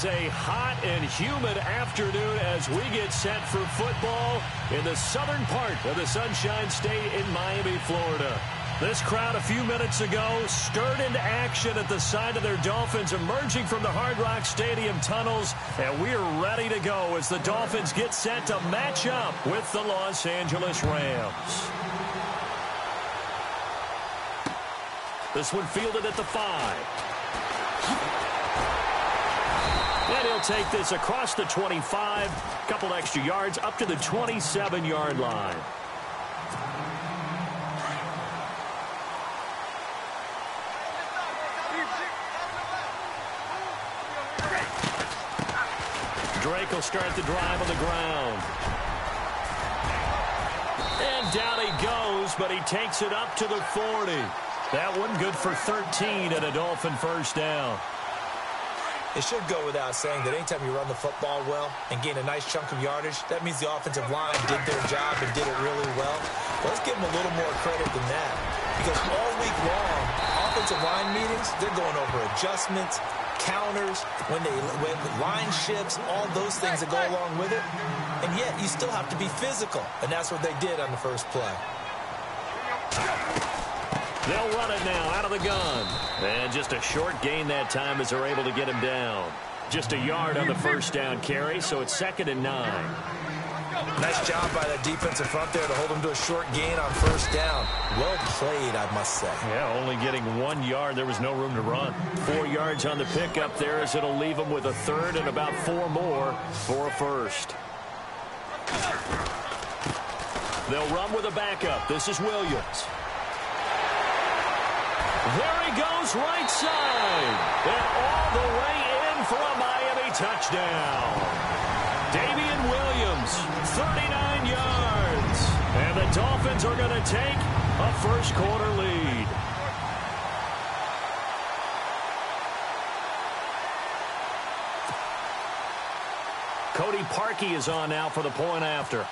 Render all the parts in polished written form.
is a hot and humid afternoon as we get set for football in the southern part of the Sunshine State in Miami, Florida. This crowd a few minutes ago stirred into action at the side of their Dolphins emerging from the Hard Rock Stadium tunnels, and we're ready to go as the Dolphins get set to match up with the Los Angeles Rams. This one fielded at the 5. And he'll take this across the 25, a couple extra yards up to the 27-yard line. Drake will start the drive on the ground. And down he goes, but he takes it up to the 40. That one good for 13 and a Dolphin first down. It should go without saying that anytime you run the football well and gain a nice chunk of yardage, that means the offensive line did their job and did it really well. Let's give them a little more credit than that. Because all week long, offensive line meetings, they're going over adjustments, counters, when line shifts, all those things that go along with it. And yet, you still have to be physical. And that's what they did on the first play. They'll run it now out of the gun. And just a short gain that time as they're able to get him down. Just a yard on the first down carry, so it's 2nd and 9. Nice job by that defensive front there to hold him to a short gain on first down. Well played, I must say. Yeah, only getting 1 yard. There was no room to run. 4 yards on the pickup there as it'll leave him with a third and about 4 more for a first. They'll run with a backup. This is Williams. There he goes, right side. And all the way in for a Miami touchdown. Damian Williams, 39 yards. And the Dolphins are going to take a first-quarter lead. Cody Parkey is on now for the point after.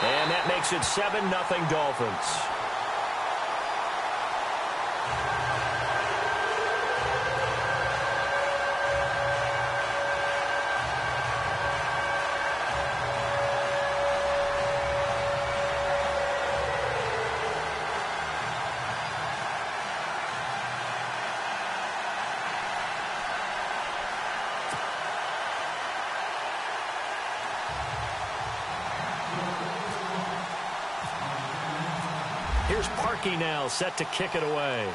And that makes it 7-0 Dolphins. Here's Parkey now, set to kick it away.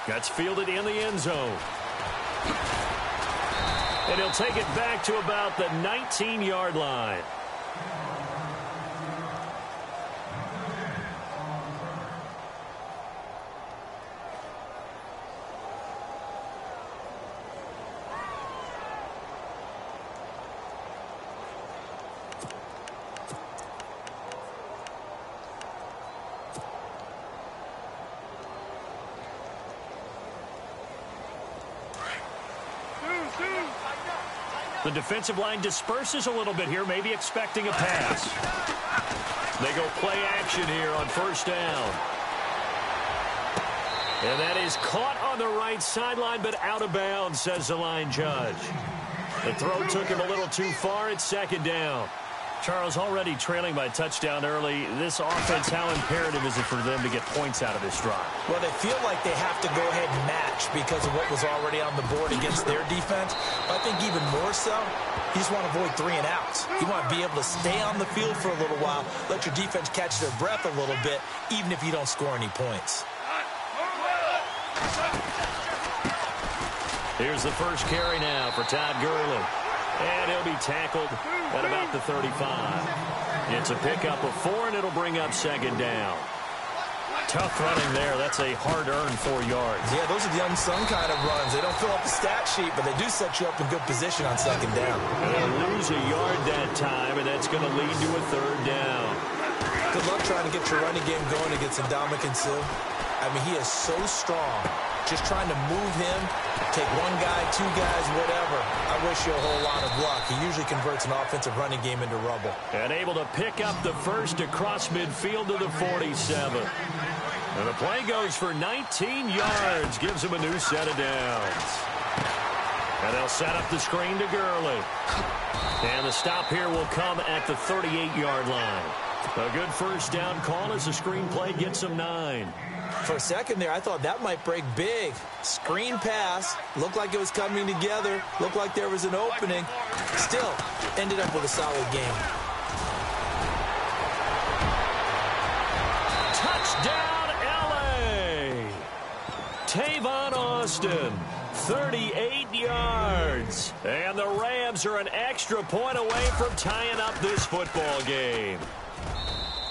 That's fielded in the end zone. And he'll take it back to about the 19-yard line. The defensive line disperses a little bit here, maybe expecting a pass. They go play action here on first down. And that is caught on the right sideline, but out of bounds, says the line judge. The throw took him a little too far. It's 2nd down. Charles, already trailing by a touchdown early. This offense, how imperative is it for them to get points out of this drive? Well, they feel like they have to go ahead and match because of what was already on the board against their defense. But I think even more so, you just want to avoid 3 and outs. You want to be able to stay on the field for a little while, let your defense catch their breath a little bit, even if you don't score any points. Here's the first carry now for Todd Gurley. And he'll be tackled at about the 35. It's a pickup of 4, and it'll bring up 2nd down. Tough running there. That's a hard-earned 4 yards. Yeah, those are the unsung kind of runs. They don't fill up the stat sheet, but they do set you up in good position on 2nd down. And they'll lose a yard that time, and that's going to lead to a 3rd down. Good luck trying to get your running game going against Ndamukong Suh. I mean, he is so strong. just trying to move him, take one guy, two guys, whatever. I wish you a whole lot of luck. He usually converts an offensive running game into rubble. And able to pick up the first across midfield to the 47. And the play goes for 19 yards, gives him a new set of downs. And they'll set up the screen to Gurley. And the stop here will come at the 38-yard line. A good first down call as the screen play gets him 9. For a second there, I thought that might break big. Screen pass. Looked like it was coming together. Looked like there was an opening. Still, ended up with a solid game. Touchdown, L.A. Tavon Austin, 38 yards. And the Rams are an extra point away from tying up this football game.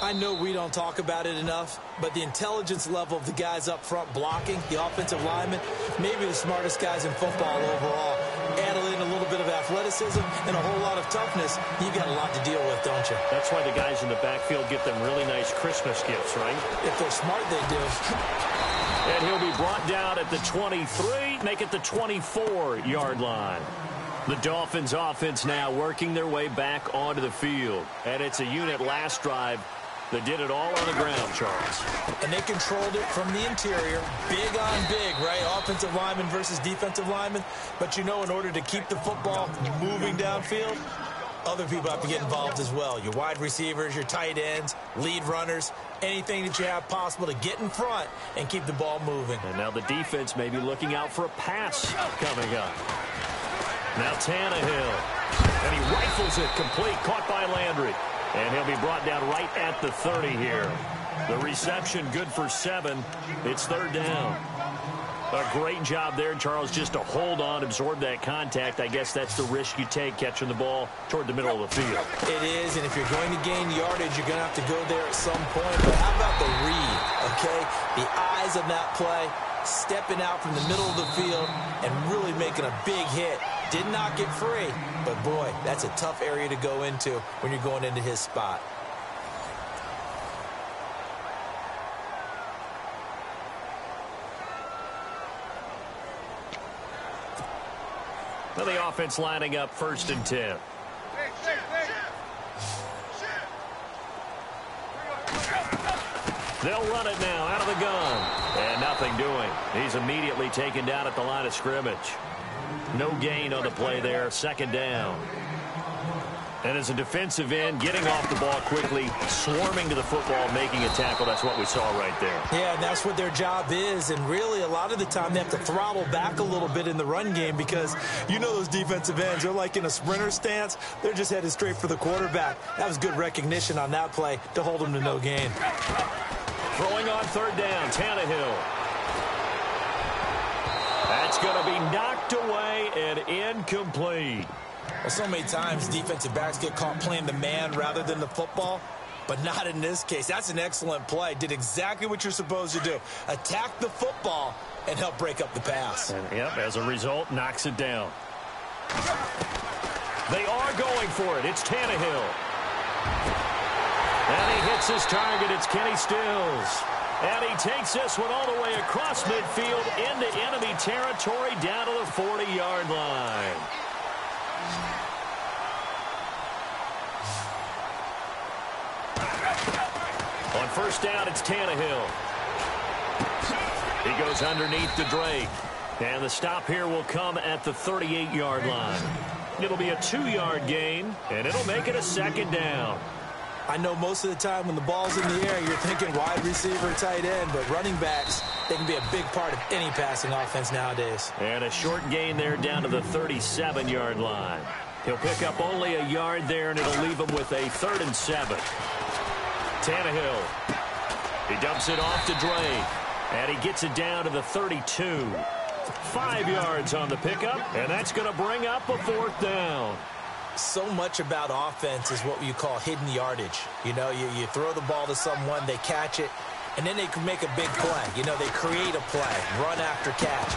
I know we don't talk about it enough, but the intelligence level of the guys up front blocking, the offensive linemen, maybe the smartest guys in football overall. Add in a little bit of athleticism and a whole lot of toughness, you've got a lot to deal with, don't you? That's why the guys in the backfield get them really nice Christmas gifts, right? If they're smart, they do. And he'll be brought down at the 23, make it the 24-yard line. The Dolphins offense now working their way back onto the field. And it's a unit last drive that did it all on the ground, Charles. And they controlled it from the interior. Big on big, right? Offensive lineman versus defensive lineman. But you know, in order to keep the football moving downfield, other people have to get involved as well. Your wide receivers, your tight ends, lead runners, anything that you have possible to get in front and keep the ball moving. And now the defense may be looking out for a pass coming up. Now Tannehill. And he rifles it complete, caught by Landry. And he'll be brought down right at the 30 here. The reception good for 7. It's third down. A great job there, Charles, just to hold on, absorb that contact. I guess that's the risk you take catching the ball toward the middle of the field. It is, and if you're going to gain yardage, you're going to have to go there at some point. But how about the read, okay? The eyes of that play, stepping out from the middle of the field and really making a big hit. Did not get free, but boy, that's a tough area to go into when you're going into his spot. Well, the offense lining up 1st and 10. They'll run it now out of the gun. And nothing doing. He's immediately taken down at the line of scrimmage. No gain on the play there. 2nd down. And as a defensive end, getting off the ball quickly, swarming to the football, making a tackle. That's what we saw right there. Yeah, and that's what their job is. And really, a lot of the time, they have to throttle back a little bit in the run game because you know those defensive ends, they're like in a sprinter stance. They're just headed straight for the quarterback. That was good recognition on that play to hold them to no gain. Throwing on 3rd down, Tannehill. That's going to be knocked away and incomplete. Well, so many times defensive backs get caught playing the man rather than the football, but not in this case. That's an excellent play. Did exactly what you're supposed to do. Attack the football and help break up the pass. And, yep, as a result, knocks it down. They are going for it. It's Tannehill. And he hits his target. It's Kenny Stills. And he takes this one all the way across midfield into enemy territory down to the 40-yard line. On 1st down, it's Tannehill. He goes underneath to Drake. And the stop here will come at the 38-yard line. It'll be a 2-yard gain, and it'll make it a 2nd down. I know most of the time when the ball's in the air, you're thinking wide receiver, tight end, but running backs, they can be a big part of any passing offense nowadays. And a short gain there down to the 37-yard line. He'll pick up only a yard there, and it'll leave him with a 3rd and 7. Tannehill. He dumps it off to Drake. And he gets it down to the 32. 5 yards on the pickup, and that's going to bring up a 4th down. So much about offense is what you call hidden yardage. You know, you throw the ball to someone, they catch it, and then they can make a big play. You know, they create a play, run after catch.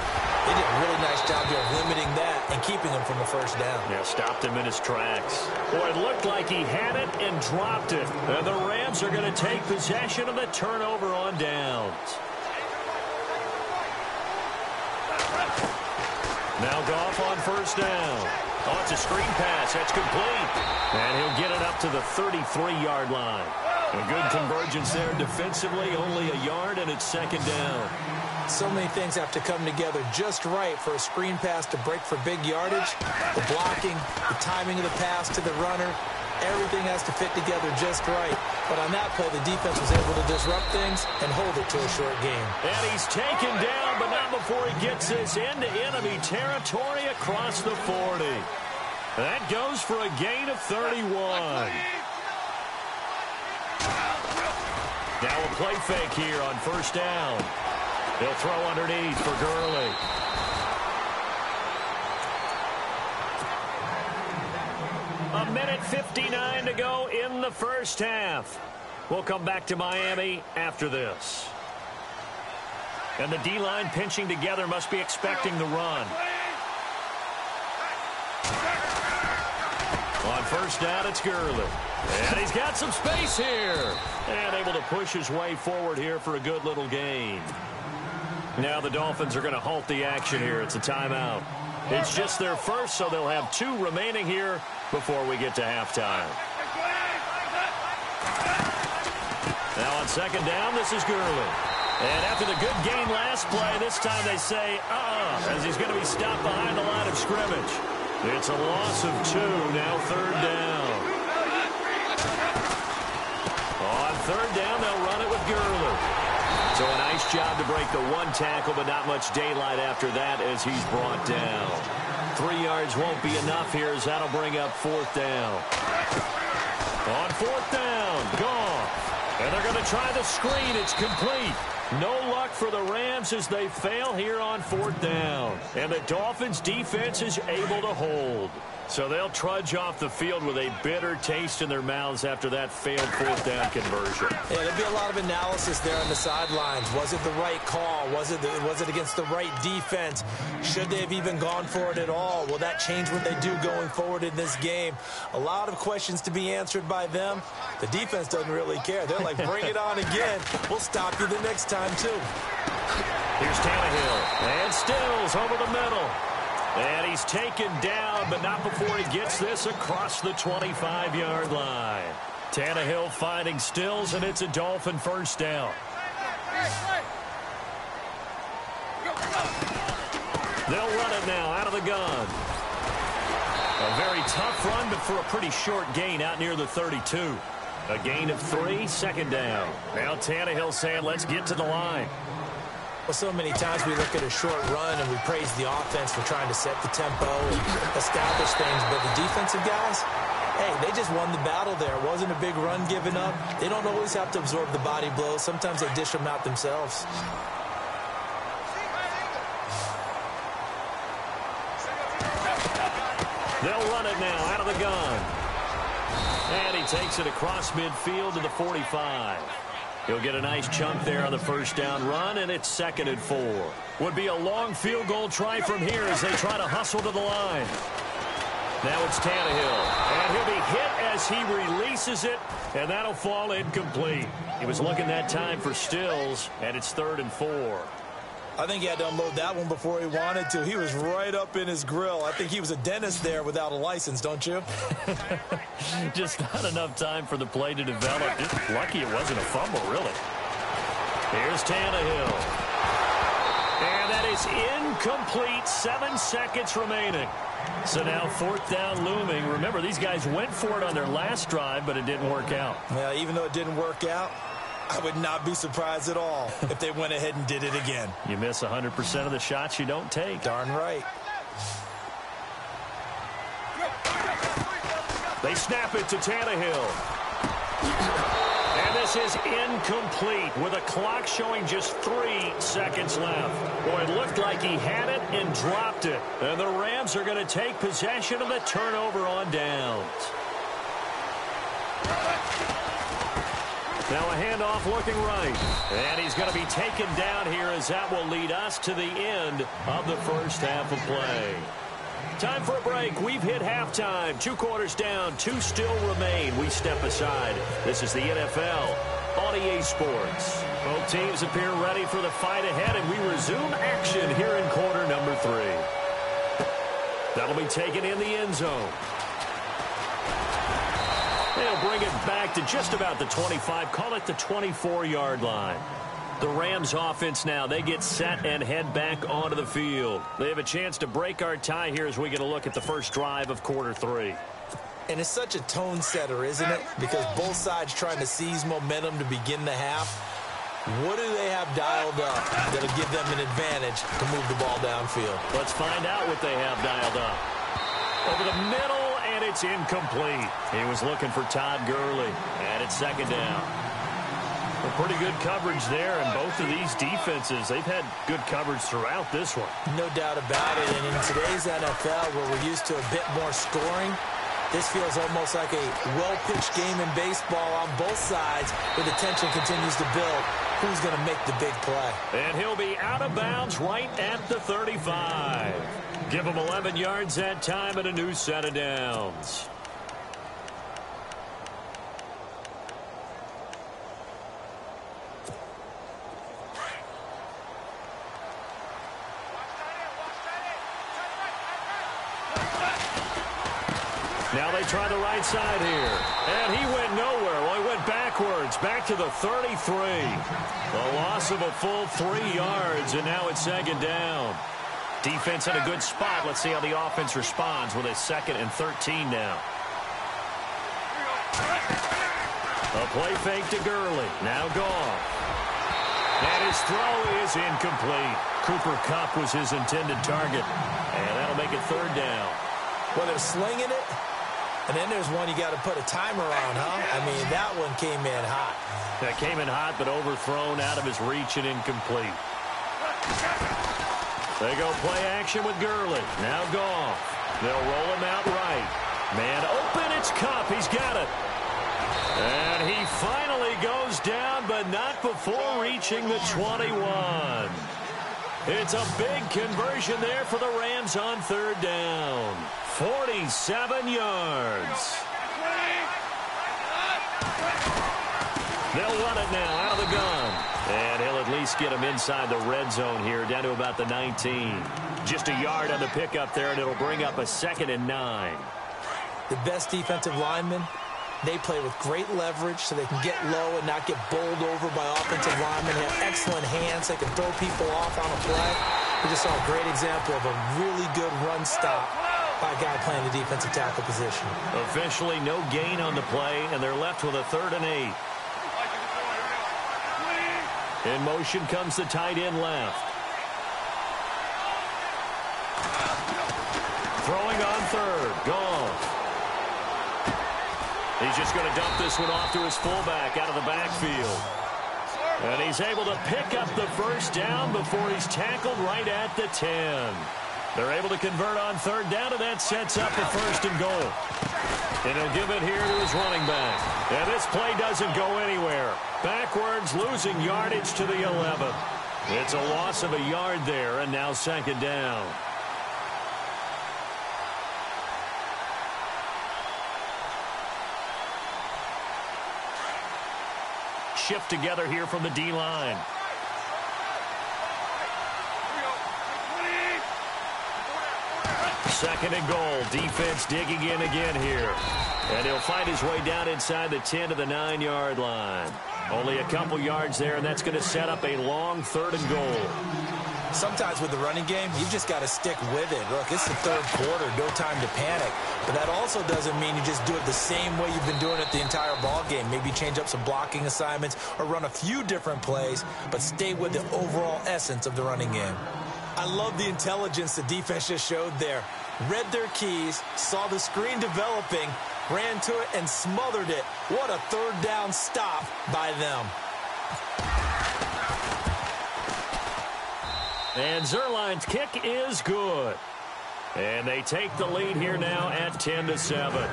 They did a really nice job here of limiting that and keeping him from a 1st down. Yeah, stopped him in his tracks. Boy, it looked like he had it and dropped it. And the Rams are going to take possession of the turnover on downs. Now Goff on first down. Oh, it's a screen pass. That's complete. And he'll get it up to the 33-yard line. A good convergence there defensively, only a yard, and it's second down. So many things have to come together just right for a screen pass to break for big yardage. The blocking, the timing of the pass to the runner, everything has to fit together just right. But on that play, the defense was able to disrupt things and hold it to a short game. And he's taken down, but not before he gets this into enemy territory across the 40. That goes for a gain of 31. Now a play fake here on first down. He'll throw underneath for Gurley. A minute 59 to go in the first half. We'll come back to Miami after this. And the D-line pinching together must be expecting the run. On first down, it's Gurley. And he's got some space here. And able to push his way forward here for a good little gain. Now the Dolphins are going to halt the action here. It's a timeout. It's just their first, so they'll have 2 remaining here before we get to halftime. Now on second down, this is Gurley. And after the good gain last play, this time they say, as he's going to be stopped behind the line of scrimmage. It's a loss of 2, now third down. On third down, they'll run it with Gurley. So a nice job to break the 1 tackle, but not much daylight after that as he's brought down. 3 yards won't be enough here as that'll bring up fourth down. On fourth down, Goff. And they're going to try the screen. It's complete. No luck for the Rams as they fail here on fourth down. And the Dolphins' defense is able to hold. So they'll trudge off the field with a bitter taste in their mouths after that failed fourth down conversion. Yeah, there'll be a lot of analysis there on the sidelines. Was it the right call? Was it against the right defense? Should they have even gone for it at all? Will that change what they do going forward in this game? A lot of questions to be answered by them. The defense doesn't really care. They're like, bring it on again. We'll stop you the next time, too. Here's Tannehill. And Stills over the middle. And he's taken down, but not before he gets this across the 25-yard line. Tannehill finding Stills, and it's a Dolphin first down. They'll run it now out of the gun. A very tough run, but for a pretty short gain out near the 32. A gain of 3, second down. Now Tannehill saying, let's get to the line. Well, so many times we look at a short run and we praise the offense for trying to set the tempo and establish things. But the defensive guys, hey, they just won the battle there. It wasn't a big run given up. They don't always have to absorb the body blows. Sometimes they dish them out themselves. They'll run it now out of the gun. And he takes it across midfield to the 45. He'll get a nice chunk there on the first down run, and it's 2nd and 4. Would be a long field goal try from here as they try to hustle to the line. Now it's Tannehill, and he'll be hit as he releases it, and that'll fall incomplete. He was looking that time for Stills, and it's 3rd and 4. I think he had to unload that one before he wanted to. He was right up in his grill. I think he was a dentist there without a license, don't you? Just not enough time for the play to develop. Just lucky it wasn't a fumble, really. Here's Tannehill. And that is incomplete. 7 seconds remaining. So now 4th down looming. Remember, these guys went for it on their last drive, but it didn't work out. Yeah, even though it didn't work out, I would not be surprised at all if they went ahead and did it again. You miss 100% of the shots you don't take. Darn right. They snap it to Tannehill. And this is incomplete with a clock showing just 3 seconds left. Boy, it looked like he had it and dropped it. And the Rams are going to take possession of the turnover on downs. Now a handoff looking right. And he's going to be taken down here as that will lead us to the end of the first half of play. Time for a break. We've hit halftime. 2 quarters down. 2 still remain. We step aside. This is the NFL on EA Sports. Both teams appear ready for the fight ahead, and we resume action here in quarter number 3. That'll be taken in the end zone. They'll bring it back to just about the 25, call it the 24-yard line. The Rams offense now, they get set and head back onto the field. They have a chance to break our tie here as we get a look at the first drive of quarter 3. And it's such a tone setter, isn't it? Because both sides trying to seize momentum to begin the half. What do they have dialed up that'll give them an advantage to move the ball downfield? Let's find out what they have dialed up. Over the middle, and it's incomplete. He was looking for Todd Gurley, and it's second down. A pretty good coverage there, and both of these defenses, they've had good coverage throughout this one. No doubt about it, and in today's NFL, where we're used to a bit more scoring, this feels almost like a well-pitched game in baseball on both sides, where the tension continues to build. Who's going to make the big play? And he'll be out of bounds right at the 35. Give him 11 yards that time and a new set of downs. Now they try the right side here. And he went nowhere. Well, he went backwards, back to the 33. A loss of a full 3 yards, and now it's second down. Defense in a good spot. Let's see how the offense responds with a 2nd and 13 now. A play fake to Gurley. Now Goff. And his throw is incomplete. Cooper Kupp was his intended target. And that'll make it third down. Well, they're slinging it. And then there's one you got to put a timer on, huh? I mean, that one came in hot. That came in hot, but overthrown out of his reach and incomplete. They go play action with Gurley. Now Goff. They'll roll him out right. Man open, it's Kupp. He's got it. And he finally goes down, but not before reaching the 21. It's a big conversion there for the Rams on third down. 47 yards. They'll run it now out of the gun. And he'll at least get him inside the red zone here, down to about the 19. Just a yard on the pickup there, and it'll bring up a 2nd and 9. The best defensive linemen, they play with great leverage so they can get low and not get bowled over by offensive linemen. They have excellent hands. They can throw people off on a play. We just saw a great example of a really good run stop by a guy playing the defensive tackle position. Officially no gain on the play, and they're left with a 3rd and 8. In motion comes the tight end left. Throwing on third. Goff. He's just going to dump this one off to his fullback out of the backfield. And he's able to pick up the first down before he's tackled right at the 10. They're able to convert on third down, and that sets up a 1st and goal. And he'll give it here to his running back. And this play doesn't go anywhere. Backwards, losing yardage to the 11. It's a loss of a yard there, and now second down. Shift together here from the D-line. Second and goal. Defense digging in again here. And he'll find his way down inside the 10 to the 9-yard line. Only a couple yards there, and that's going to set up a long 3rd and goal. Sometimes with the running game, you've just got to stick with it. Look, it's the 3rd quarter, no time to panic. But that also doesn't mean you just do it the same way you've been doing it the entire ball game. Maybe change up some blocking assignments or run a few different plays, but stay with the overall essence of the running game. I love the intelligence the defense just showed there. Read their keys, saw the screen developing, ran to it, and smothered it. What a 3rd down stop by them. And Zerline's kick is good. And they take the lead here now at 10-7.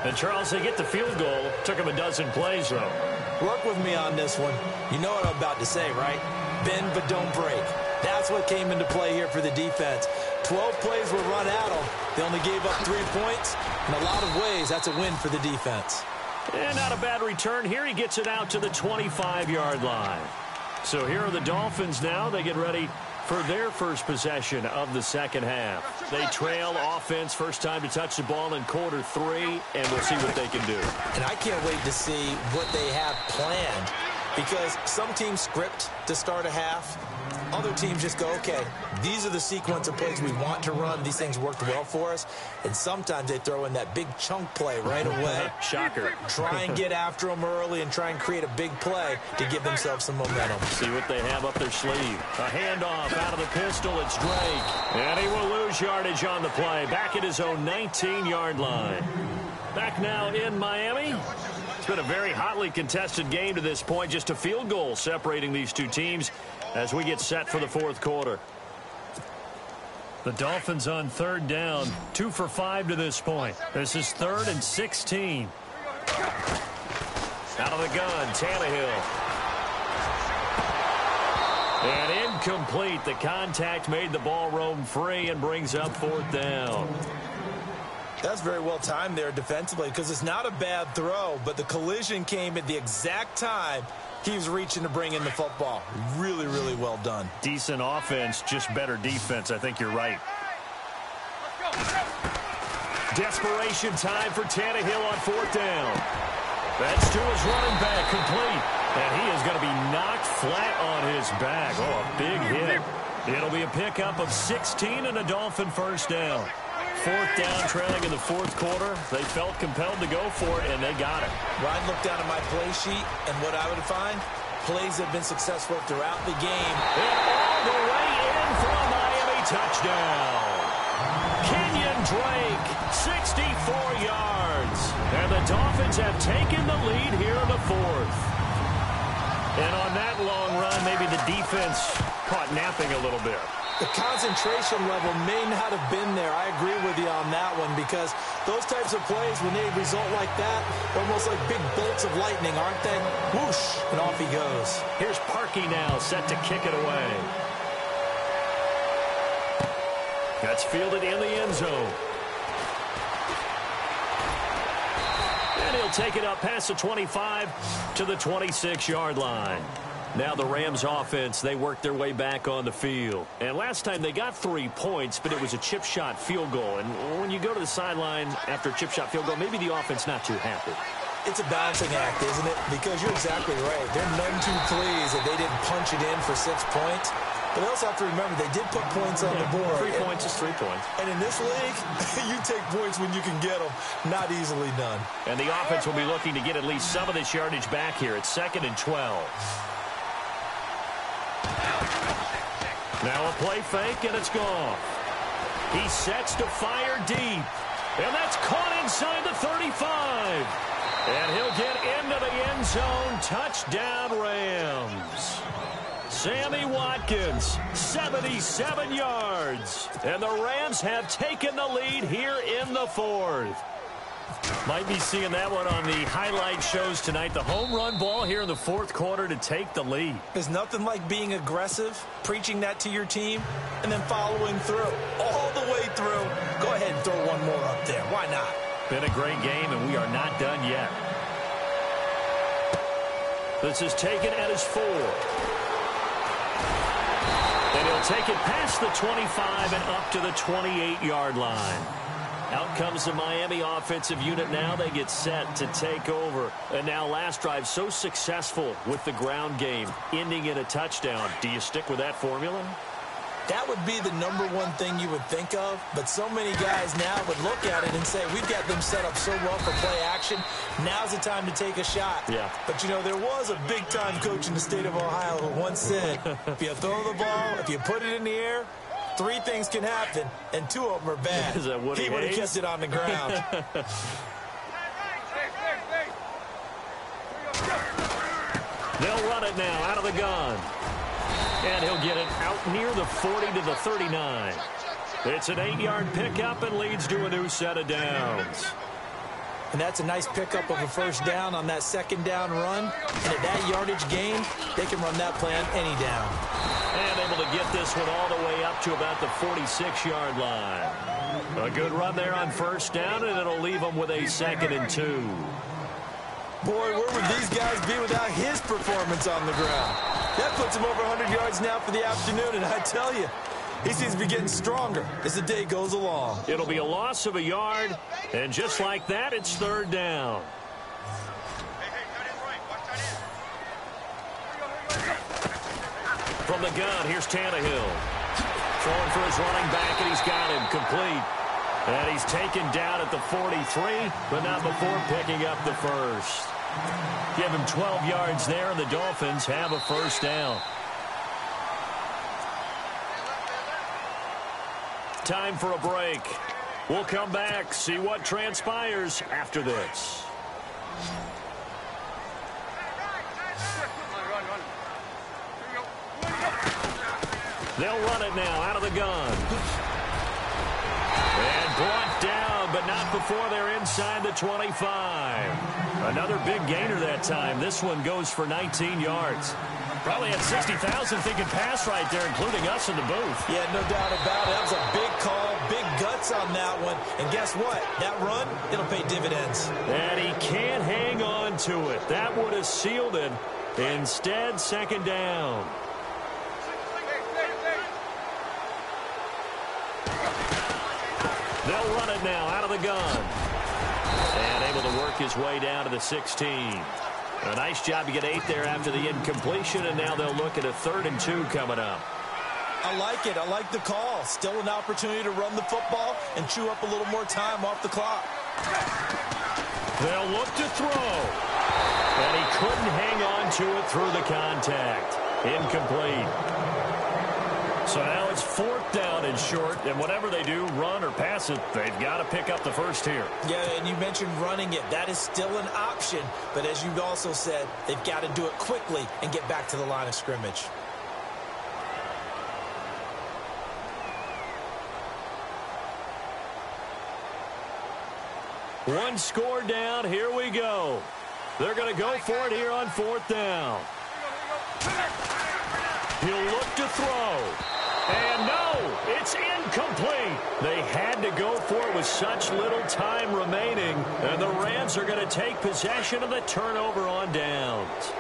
And, Charles, they get the field goal. Took them a dozen plays, though. Work with me on this one. You know what I'm about to say, right? Bend but don't break. That's what came into play here for the defense. 12 plays were run at them. They only gave up 3 points. In a lot of ways, that's a win for the defense. And not a bad return here. He gets it out to the 25-yard line. So here are the Dolphins now. They get ready for their first possession of the second half. They trail offense, first time to touch the ball in quarter 3, and we'll see what they can do. And I can't wait to see what they have planned, because some teams script to start a half. Other teams just go, okay, these are the sequence of plays we want to run. These things worked well for us. And sometimes they throw in that big chunk play right away. Shocker. Try and get after them early and try and create a big play to give themselves some momentum. See what they have up their sleeve. A handoff out of the pistol. It's Drake. And he will lose yardage on the play. Back at his own 19-yard line. Back now in Miami. It's been a very hotly contested game to this point. Just a field goal separating these two teams as we get set for the fourth quarter. The Dolphins on third down, 2 for 5 to this point. This is 3rd and 16. Out of the gun, Tannehill. And incomplete. The contact made the ball roam free and brings up 4th down. That's very well timed there defensively, because it's not a bad throw, but the collision came at the exact time he was reaching to bring in the football. Really, really well done. Decent offense, just better defense. I think you're right. Desperation time for Tannehill on 4th down. That's to his running back, complete. And he is going to be knocked flat on his back. Oh, a big hit. It'll be a pickup of 16 and a Dolphin first down. 4th down, trailing in the fourth quarter. They felt compelled to go for it, and they got it. Ryan looked down at my play sheet, and what I would find, plays have been successful throughout the game. And all the way in for a Miami touchdown. Kenyon Drake, 64 yards. And the Dolphins have taken the lead here in the fourth. And on that long run, maybe the defense caught napping a little bit. The concentration level may not have been there. I agree with you on that one, because those types of plays, when they result like that, they're almost like big bolts of lightning, aren't they? Whoosh, and off he goes. Here's Parkey now, set to kick it away. That's fielded in the end zone. And he'll take it up past the 25 to the 26-yard line. Now the Rams offense, they worked their way back on the field. And last time they got 3 points, but it was a chip shot field goal. And when you go to the sideline after a chip shot field goal, maybe the offense not too happy. It's a balancing act, isn't it? Because you're exactly right. They're none too pleased that they didn't punch it in for 6 points. But they also have to remember they did put points on the board. 3 points is 3 points. And in this league, you take points when you can get them. Not easily done. And the offense will be looking to get at least some of this yardage back here. It's 2nd and 12. Now a play fake, and it's gone. He sets to fire deep. And that's caught inside the 35. And he'll get into the end zone. Touchdown, Rams. Sammy Watkins, 77 yards. And the Rams have taken the lead here in the fourth. Might be seeing that one on the highlight shows tonight. The home run ball here in the fourth quarter to take the lead. There's nothing like being aggressive, preaching that to your team, and then following through. All the way through. Go ahead and throw one more up there. Why not? Been a great game, and we are not done yet. This is taken at his 4. And he'll take it past the 25 and up to the 28-yard line. Out comes the Miami offensive unit now. They get set to take over. And now last drive so successful with the ground game, ending in a touchdown. Do you stick with that formula? That would be the #1 thing you would think of, but so many guys now would look at it and say, we've got them set up so well for play action. Now's the time to take a shot. Yeah. But, you know, there was a big-time coach in the state of Ohio who once said, if you throw the ball, if you put it in the air, 3 things can happen, and 2 of them are bad. Is that Woody He would have Hayes? kept it on the ground. They'll run it now out of the gun. And he'll get it out near the 40 to the 39. It's an 8-yard pickup and leads to a new set of downs. And that's a nice pickup of a first down on that second down run. And at that yardage gain, they can run that play on any down. And able to get this one all the way up to about the 46-yard line. A good run there on first down, and it'll leave them with a 2nd and 2. Boy, where would these guys be without his performance on the ground? That puts him over 100 yards now for the afternoon, and I tell you, he seems to be getting stronger as the day goes along. It'll be a loss of a yard, and just like that, it's third down. From the gun, here's Tannehill. Throwing for his running back, and he's got him complete. And he's taken down at the 43, but not before picking up the first. Give him 12 yards there, and the Dolphins have a first down. Time for a break. We'll come back, see what transpires after this. They'll run it now out of the gun. And brought down, but not before they're inside the 25. Another big gainer that time. This one goes for 19 yards. Probably had 60,000 thinking pass right there, including us in the booth. Yeah, no doubt about it. That was a big call, big guts on that one. And guess what? That run, it'll pay dividends. And he can't hang on to it. That would have sealed it. Instead, second down. They'll run it now out of the gun. And able to work his way down to the 16. A nice job to get 8 there after the incompletion, and now they'll look at a 3rd and 2 coming up. I like it. I like the call. Still an opportunity to run the football and chew up a little more time off the clock. They'll look to throw. And he couldn't hang on to it through the contact. Incomplete. So now it's 4th down and short, and whatever they do, run or pass it, they've got to pick up the first here. Yeah, and you mentioned running it. That is still an option, but as you've also said, they've got to do it quickly and get back to the line of scrimmage. One score down, here we go. They're going to go for it here on 4th down. He'll look to throw. And no, it's incomplete. They had to go for it with such little time remaining. And the Rams are going to take possession of the turnover on downs.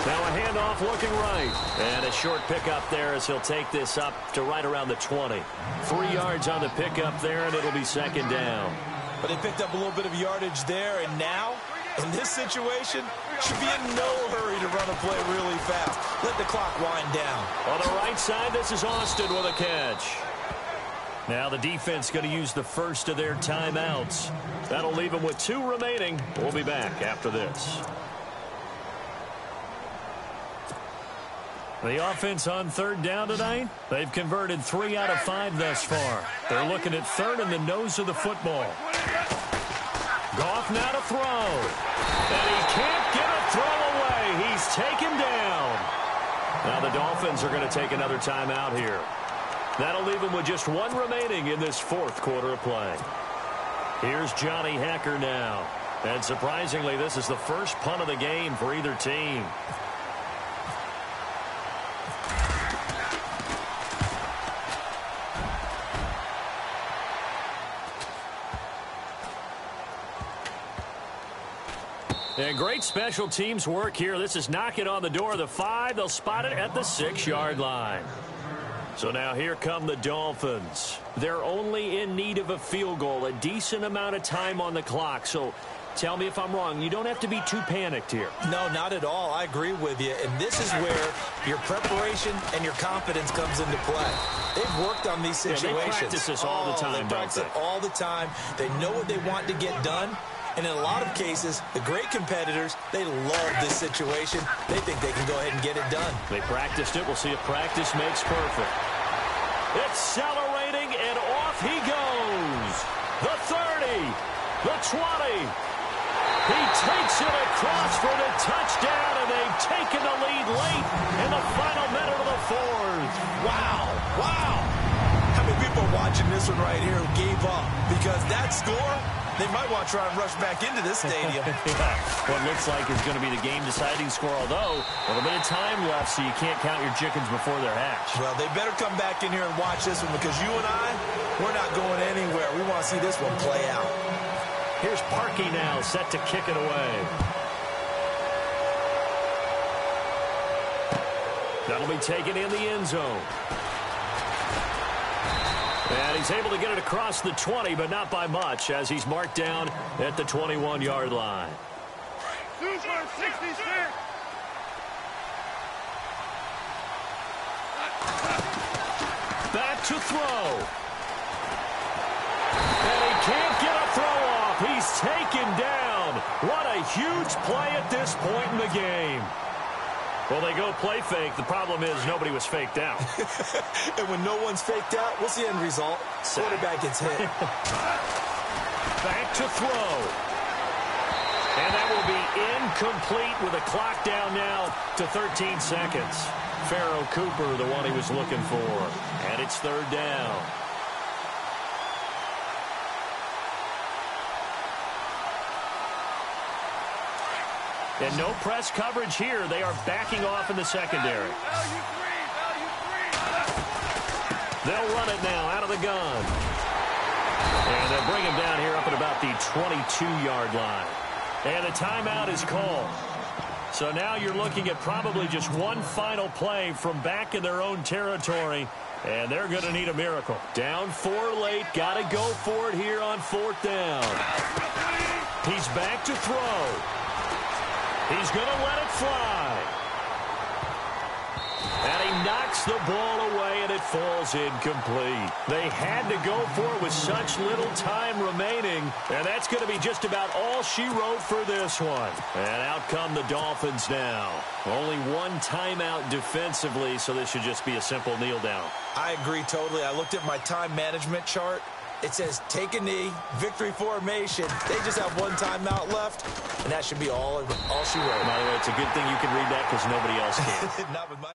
Now a handoff looking right. And a short pickup there as he'll take this up to right around the 20. 3 yards on the pickup there, and it'll be second down. But they picked up a little bit of yardage there, and now, in this situation, should be in no hurry to run a play really fast. Let the clock wind down. On the right side, this is Austin with a catch. Now the defense going to use the first of their timeouts. That'll leave them with 2 remaining. We'll be back after this. The offense on 3rd down tonight, they've converted 3 out of 5 thus far. They're looking at 3rd in the nose of the football. Goff now to throw. And he can't get a throw away. He's taken down. Now the Dolphins are going to take another timeout here. That'll leave them with just 1 remaining in this 4th quarter of play. Here's Johnny Hecker now. And surprisingly, this is the first punt of the game for either team. And great special teams work here. This is knocking on the door of the 5. They'll spot it at the 6-yard line. So now here come the Dolphins. They're only in need of a field goal, a decent amount of time on the clock. So tell me if I'm wrong. You don't have to be too panicked here. No, not at all. I agree with you. And this is where your preparation and your confidence comes into play. They've worked on these situations. Yeah, they practice this all the time, they practice it all the time. They know what they want to get done. And in a lot of cases, the great competitors, they love this situation. They think they can go ahead and get it done. They practiced it. We'll see if practice makes perfect. Accelerating, and off he goes. The 30, the 20. He takes it across for the touchdown, and they've taken the lead late in the final minute of the 4th. Wow, wow. How many people are watching this one right here who gave up? Because that score, they might want to try and rush back into this stadium. Yeah. What looks like is going to be the game-deciding score, although a little bit of time left, so you can't count your chickens before they're hatched. Well, they better come back in here and watch this one, because you and I, we're not going anywhere. We want to see this one play out. Here's Parkey now, set to kick it away. That'll be taken in the end zone. And he's able to get it across the 20, but not by much, as he's marked down at the 21-yard line. Super 66. Back to throw. And he can't get a throw off. He's taken down. What a huge play at this point in the game. Well, they go play fake. The problem is nobody was faked out. And when no one's faked out, what's the end result? Quarterback gets hit. Back to throw. And that will be incomplete with a clock down now to 13 seconds. Pharaoh Cooper, the one he was looking for. And it's third down. And no press coverage here. They are backing off in the secondary. They'll run it now out of the gun. And they'll bring him down here up at about the 22-yard line. And a timeout is called. So now you're looking at probably just one final play from back in their own territory. And they're going to need a miracle. Down 4 late. Got to go for it here on 4th down. He's back to throw. He's going to let it fly. And he knocks the ball away, and it falls incomplete. They had to go for it with such little time remaining, and that's going to be just about all she wrote for this one. And out come the Dolphins now. Only one timeout defensively, so this should just be a simple kneel down. I agree totally. I looked at my time management chart. It says take a knee, victory formation. They just have one timeout left, and that should be all she wrote. By the way, it's a good thing you can read that because nobody else can. Not with my